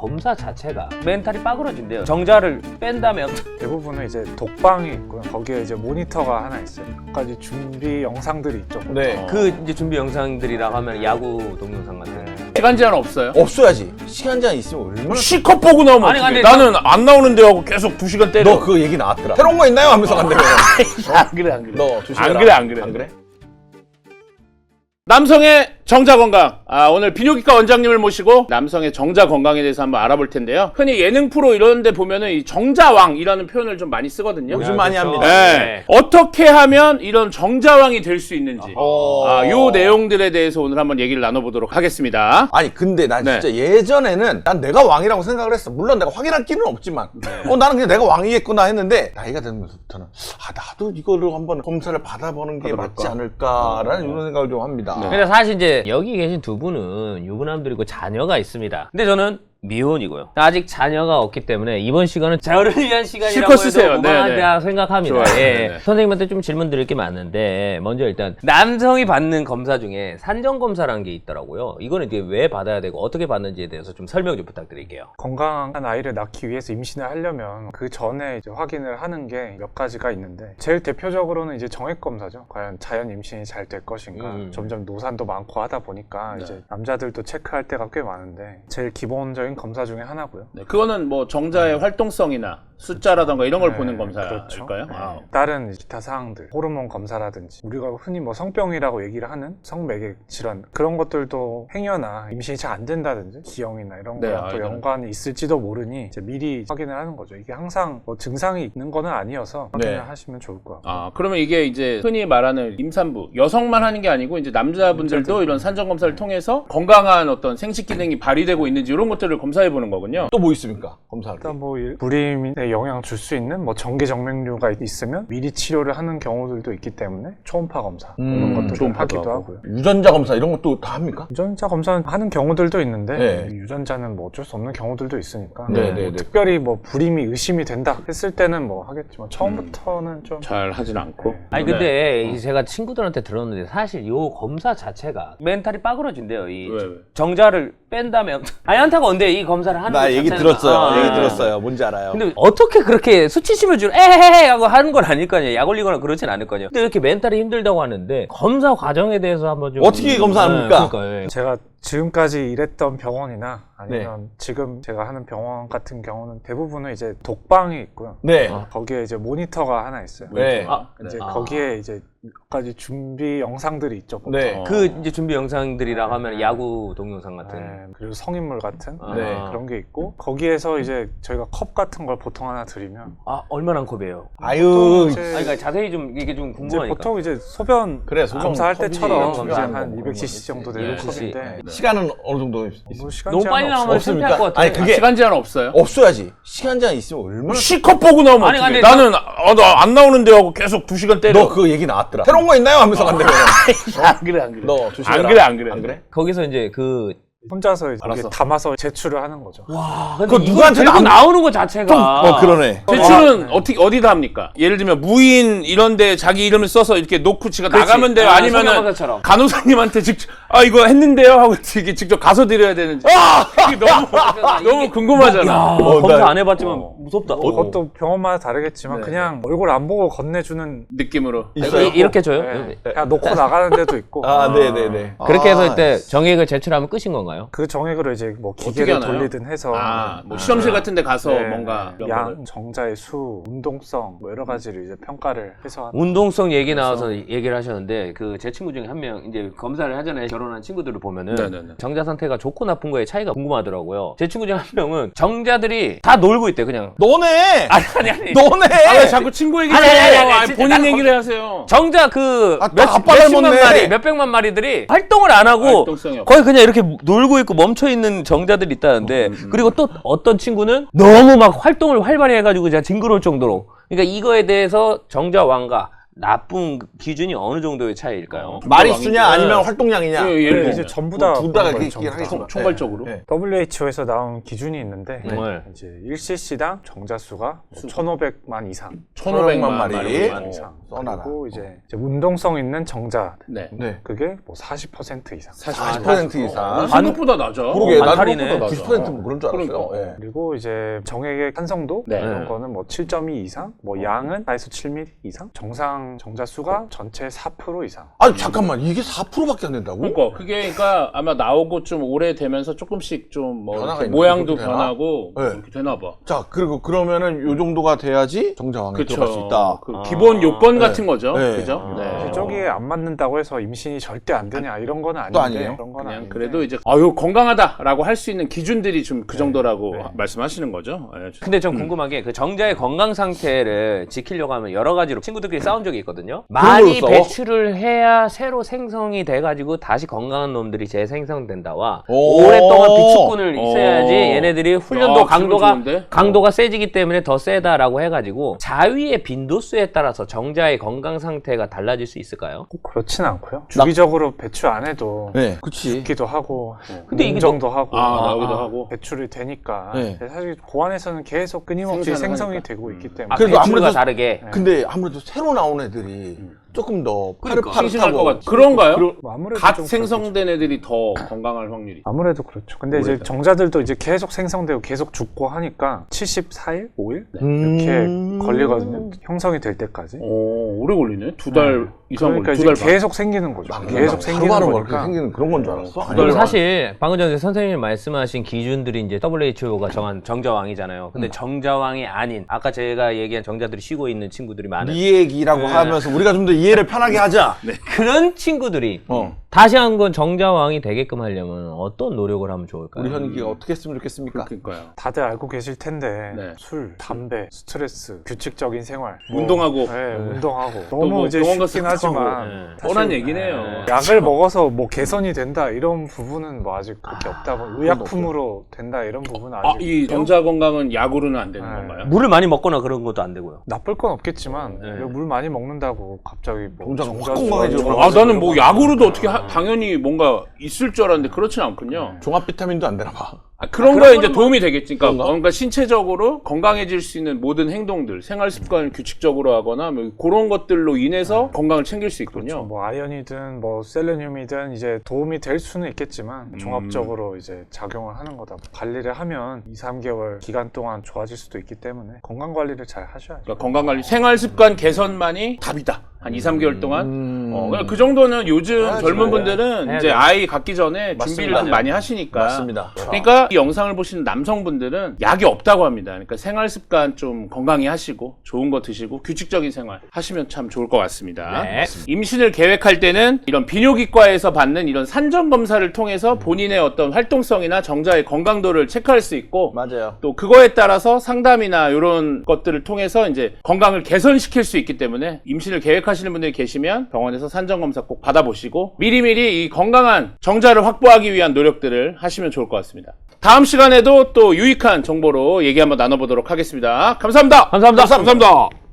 검사 자체가 멘탈이 빠그러진대요. 정자를 뺀다면 대부분은 이제 독방이 있고요. 거기에 이제 모니터가 하나 있어요. 거기까지 준비 영상들이 있죠. 네. 그 이제 준비 영상들이라고 하면 야구 동영상 같은. 시간 제한 없어요? 없어야지. 시간 제한 있으면 얼마나. C컵 보고 나오면 아니, 어떡해. 근데 나는 안 나오는데 하고 계속 2시간 때려. 너 그 얘기 나왔더라. 새로운 거 있나요? 하면서 간대. 안 그래 안 그래. 너 조심해라. 안 그래 안 그래. 안 그래? 남성의 정자 건강. 오늘 비뇨기과 원장님을 모시고 남성의 정자 건강에 대해서 한번 알아볼 텐데요. 흔히 예능 프로 이런 데 보면은 이 정자왕이라는 표현을 좀 많이 쓰거든요. 요즘 많이 그렇죠. 합니다. 네. 어떻게 하면 이런 정자왕이 될 수 있는지. 요 내용들에 대해서 오늘 한번 얘기를 나눠보도록 하겠습니다. 아니 근데 난 네. 진짜 예전에는 난 내가 왕이라고 생각을 했어. 물론 내가 확인할 끼는 없지만 나는 그냥 내가 왕이겠구나 했는데 나이가 들면서부터는 나도 이거를 한번 검사를 받아보는 게 맞지 않을까라는 이런 생각을 좀 합니다. 근데 사실 이제 여기 계신 두 분은 유부남들이고 자녀가 있습니다. 근데 저는 미혼이고요. 아직 자녀가 없기 때문에 이번 시간은 저를 위한 시간이라고 실컷 쓰세요. 해도 무방하다 네네. 생각합니다. 좋아요. 예. 네네. 선생님한테 좀 질문 드릴 게 많은데 먼저 일단 남성이 받는 검사 중에 산정검사라는 게 있더라고요. 이거는 이제 왜 받아야 되고 어떻게 받는지에 대해서 좀 설명 좀 부탁드릴게요. 건강한 아이를 낳기 위해서 임신을 하려면 그 전에 이제 확인을 하는 게 몇 가지가 있는데 제일 대표적으로는 이제 정액 검사죠. 과연 자연 임신이 잘 될 것인가. 점점 노산도 많고 하다 보니까 이제 남자들도 체크할 때가 꽤 많은데 제일 기본적인 검사 중에 하나고요. 네, 그거는 뭐 정자의 활동성이나 숫자라던가 이런 걸 네, 보는 그렇죠. 검사일까요? 네. 다른 기타 사항들, 호르몬 검사라든지 우리가 흔히 뭐 성병이라고 얘기를 하는 성매개 질환 그런 것들도 행여나 임신이 잘 안 된다든지 기형이나 이런 네, 거랑 또 연관이 있을지도 모르니 이제 미리 확인을 하는 거죠. 이게 항상 뭐 증상이 있는 거는 아니어서 확인을 네. 하시면 좋을 것 같아요. 그러면 이게 이제 흔히 말하는 임산부, 여성만 하는 게 아니고 이제 남자분들도 이런 산정 검사를 통해서 건강한 어떤 생식 기능이 발휘되고 있는지 이런 것들을 검사해 보는 거군요. 또 뭐 있습니까? 검사할 때. 일단 뭐 불임에 영향 줄 수 있는 뭐 정계정맥류가 있으면 미리 치료를 하는 경우들도 있기 때문에 초음파 검사 이런 것들을 초음파도 하기도 하고. 하고요. 유전자 검사 이런 것도 다 합니까? 유전자 검사는 하는 경우들도 있는데 네. 유전자는 뭐 어쩔 수 없는 경우들도 있으니까 네, 뭐 네, 네. 특별히 뭐 불임이 의심이 된다 했을 때는 뭐 하겠지만 처음부터는 좀 잘 하진 않고. 네. 아니 근데 이 제가 친구들한테 들었는데 사실 요 검사 자체가 멘탈이 빠그러진대요. 이 왜? 정자를 뺀다면 아니 한타가 언제 이 검사를 하는 나 것 얘기 자체는- 들었어요. 얘기 네. 들었어요. 뭔지 알아요. 근데 어떻게 그렇게 수치심을 주고 에헤헤 하고 하는 건 아닐 거 아니에요. 약 올리거나 그렇진 않을 거 아니에요. 근데 이렇게 멘탈이 힘들다고 하는데 검사 과정에 대해서 한번 좀 어떻게 검사합니까? 그러니까요. 예. 제가 지금까지 일했던 병원이나 아니면 지금 제가 하는 병원 같은 경우는 대부분은 이제 독방이 있고요. 네. 거기에 이제 모니터가 하나 있어요. 네. 이제 아. 거기에 이제 몇 가지 준비 영상들이 있죠. 보통. 네. 그 이제 준비 영상들이라고 하면 야구 동영상 같은. 네, 그리고 성인물 같은 네. 그런 게 있고 거기에서 이제 저희가 컵 같은 걸 보통 하나 드리면 얼마나 컵이에요? 아유. 이제, 그러니까 자세히 좀 이게 좀 이제 궁금하니까. 보통 이제 소변 그래, 소변 검사할 컵이지. 때처럼 소변 이제 검사하는 한 거, 200cc 정도 되는 200cc. 컵인데 시간은 어느 정도 뭐 시간 너무 제한 빨리 나오면 없습니까? 창피할 것 같아. 아니, 그게 시간 제한 없어요? 없어야지. 시간 제한 있으면 얼마나. C컵 보고 나오면 아니, 어떡해. 근데 나는 나 안 나오는데 하고 계속 2시간 때려. 너 그 얘기 나왔더라. 새로운 거 있나요? 하면서 간대. 안 그래 안 그래. 너 조심해라. 안 그래 안 그래. 안 그래? 거기서 이제 그 혼자서 이렇게 알았어. 담아서 제출을 하는 거죠. 근데 그거 이거 누구한테 들고 안- 나오는 거 자체가 그러네. 제출은 어디다 합니까? 예를 들면 무인 이런데 자기 이름을 써서 이렇게 놓고 지가 그렇지. 나가면 돼요? 아니면은 성형검사처럼. 간호사님한테 직접 이거 했는데요 하고 이게 직접 가서 드려야 되는지 이게 너무 궁금하잖아. 야, 나- 검사 안 해봤지만 무섭다. 그것도 병원마다 다르겠지만 네. 그냥 얼굴 안 보고 건네주는 느낌으로. 있어요? 이렇게 줘요? 네, 그냥 놓고 나가는 데도 있고 아, 네네네. 그렇게 해서 아, 이때 정액을 제출하면 끝인 건가요? 그 정액으로 이제 뭐 어떻게 기계를 하나요? 돌리든 해서 뭐 실험실 같은 데 가서 네, 뭔가 이런 양, 거를. 정자의 수, 운동성 뭐 여러 가지를 이제 평가를 해서 하는 운동성 얘기 나와서 얘기를 하셨는데 그 제 친구 중에 한 명 이제 검사를 하잖아요. 결혼한 친구들을 보면은 네네네. 정자 상태가 좋고 나쁜 거에 차이가 궁금하더라고요. 제 친구 중에 한 명은 정자들이 다 놀고 있대 그냥. 너네! 아니. 너네! 왜 자꾸 친구 얘기 아니, 해요? 진짜 본인 나는 얘기를 하세요. 정자 그 아, 다 아빠 몇십만 닮았네. 마리, 몇백만 마리들이 활동을 안 하고 활동성이 없고. 거의 그냥 이렇게 놀고 있고 멈춰 있는 정자들이 있다는데 그리고 또 어떤 친구는 너무 막 활동을 활발히 해가지고 진짜 징그러울 정도로 그러니까 이거에 대해서 정자 왕가 나쁜 기준이 어느 정도의 차이일까요? 마리수냐 아니면 활동량이냐. 예, 예를 네, 들면 이제 전부 다 둘 다가 그런 있긴 거예요, 하겠지만. 총괄적으로. 네. WHO에서 나온 기준이 있는데 네. 이제 1cc당 정자수가 1,500만 이상, 1,500만 마리. 1,500만 이상. 써놔라. 그리고 이제 운동성 있는 정자 네. 네. 그게 뭐 40% 이상. 40% 이상. 생각보다 낮아. 그러게 나도 반탈이네. 90%뭐 그런 줄 알았어요. 그러니까. 예. 그리고 이제 정액의 탄성도 네. 이런 거는 뭐 7.2 이상, 뭐 양은 4에서 7mm 이상, 정상 정자수가 전체 4% 이상. 아니 잠깐만 이게 4%밖에 안 된다고? 그러니까 아마 나오고 좀 오래되면서 조금씩 좀 뭐 변화가 이렇게 있나? 모양도 그렇게 되나? 변하고 뭐 네. 이렇게 되나 봐. 자 그리고 그러면은 요 정도가 돼야지 정자왕에 들어갈 수 있다. 그 기본 요건 네. 같은 거죠. 네. 그죠? 사실 저기에 안 맞는다고 해서 임신이 절대 안 되냐 이런 건 아닌데 또 아니에요? 그런 건 그냥 아닌데. 그래도 이제 아유 건강하다라고 할 수 있는 기준들이 좀 그 정도라고 네. 말씀하시는 거죠. 네. 근데 좀 궁금한 게 그 정자의 건강 상태를 지키려고 하면 여러 가지로 친구들끼리 싸운 적이 있거든요. 많이 싸워? 배출을 해야 새로 생성이 돼가지고 다시 건강한 놈들이 재생성된다와 오. 오랫동안 비축군을 오. 있어야지 얘네들이 훈련도 아, 기분 좋은데? 강도가 세지기 때문에 더 세다라고 해가지고 자위의 빈도수에 따라서 정자의 건강 상태가 달라질 수 있을까요? 꼭 그렇진 않고요. 주기적으로 배출 안 해도 네, 그치. 죽기도 하고 근데 이게 정도 하고 나오기도 하고. 배출이 되니까 네. 사실 고안에서는 계속 끊임없이 생산을 생성이 하니까. 되고 있기 때문에 아, 그래도 배출과 아무래도- 다르게. 근데 아무래도 새로 나온 애들이 조금 더 그러니까. 싱싱할 것 파릇파릇하고 같아. 그런가요? 뭐 아무래도 갓 좀 생성된 애들이 더 건강할 확률이. 아무래도 그렇죠. 근데 이제 정자들도 이제 계속 생성되고 계속 죽고 하니까 74일, 5일 이렇게 걸리거든요. 형성이 될 때까지. 오, 오래 걸리네. 두 달 이상 그러니까 걸리. 이제 두 달 반. 계속 생기는 거죠. 계속 생기는 바로바로 거니까. 그렇게 생기는 그런 건 줄 알았어. 두 그리고 달 사실 방금 전에 선생님이 말씀하신 기준들이 이제 WHO가 정한 정자왕이잖아요. 근데 정자왕이 아닌 아까 제가 얘기한 정자들이 쉬고 있는 친구들이 많은 네 얘기라고 하면서 우리가 좀 더 이해를 편하게 하자. 그런 친구들이 어. 다시 한번 정자왕이 되게끔 하려면 어떤 노력을 하면 좋을까요? 우리 현기가 어떻게 했으면 좋겠습니까? 그러니까요. 다들 알고 계실 텐데 네. 술, 담배, 스트레스, 규칙적인 생활, 운동하고. 네, 운동하고 또 너무 뭐 이제 병원 쉽긴 가서 하지만 네. 사실, 뻔한 얘기네요. 약을 먹어서 뭐 개선이 된다 이런 부분은 뭐 아직 그렇게 없다고 의약품으로 된다 이런 부분은 아직 이 정자 건강은 약으로는 안 되는 네. 건가요? 물을 많이 먹거나 그런 것도 안 되고요. 나쁠 건 없겠지만 네. 물 많이 먹는다고 갑자기 뭐 정자가 확 정자수가 건강해지고 아 나는 뭐 약으로도 어떻게 당연히 뭔가 있을 줄 알았는데 그렇진 않군요. 종합 비타민도 안 되나 봐. 그런 거에 이제 도움이 되겠지. 그러니까 그런가? 뭔가 신체적으로 건강해질 수 있는 모든 행동들, 생활 습관을 규칙적으로 하거나 뭐 그런 것들로 인해서 건강을 챙길 수 있군요. 뭐 아연이든 뭐 셀레늄이든 이제 도움이 될 수는 있겠지만 종합적으로 이제 작용을 하는 거다. 관리를 하면 2, 3개월 기간 동안 좋아질 수도 있기 때문에 건강 관리를 잘 하셔야죠. 그러니까 건강관리, 생활 습관 개선만이 답이다. 한 2, 3개월 동안. 그러니까 그 정도는 요즘 해야지, 젊은 뭐. 분들은 해야 이제 돼요. 아이 갖기 전에 준비를 맞습니다. 좀 많이 하시니까. 맞습니다. 그러니까 이 영상을 보시는 남성분들은 약이 없다고 합니다. 그러니까 생활 습관 좀 건강히 하시고 좋은 거 드시고 규칙적인 생활 하시면 참 좋을 것 같습니다. 네. 임신을 계획할 때는 이런 비뇨기과에서 받는 이런 산전 검사를 통해서 본인의 어떤 활동성이나 정자의 건강도를 체크할 수 있고 맞아요. 또 그거에 따라서 상담이나 이런 것들을 통해서 이제 건강을 개선시킬 수 있기 때문에 임신을 계획하시는 분들이 계시면 병원에서 산전 검사 꼭 받아보시고 미리미리 이 건강한 정자를 확보하기 위한 노력들을 하시면 좋을 것 같습니다. 다음 시간에도 또 유익한 정보로 얘기 한번 나눠보도록 하겠습니다. 감사합니다. 감사합니다. 감사합니다.